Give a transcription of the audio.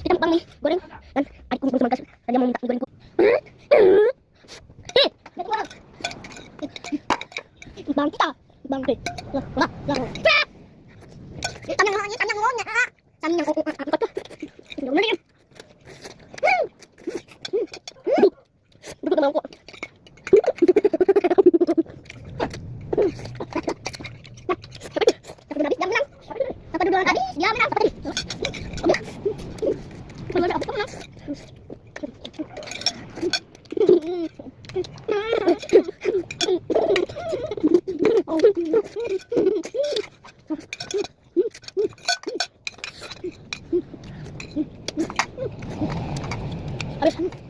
Kita bang nih goreng. Dan adik kung semangkas. Dan dia mau minta goreng ko. Bang kita. Bang. Lah. Tanyang ngomongnya. Tanyang apa tuh? Udah bener ya. Duduk ko. Apa dulu tadi? Dia menang apa tadi? Belum apa menang. Habis.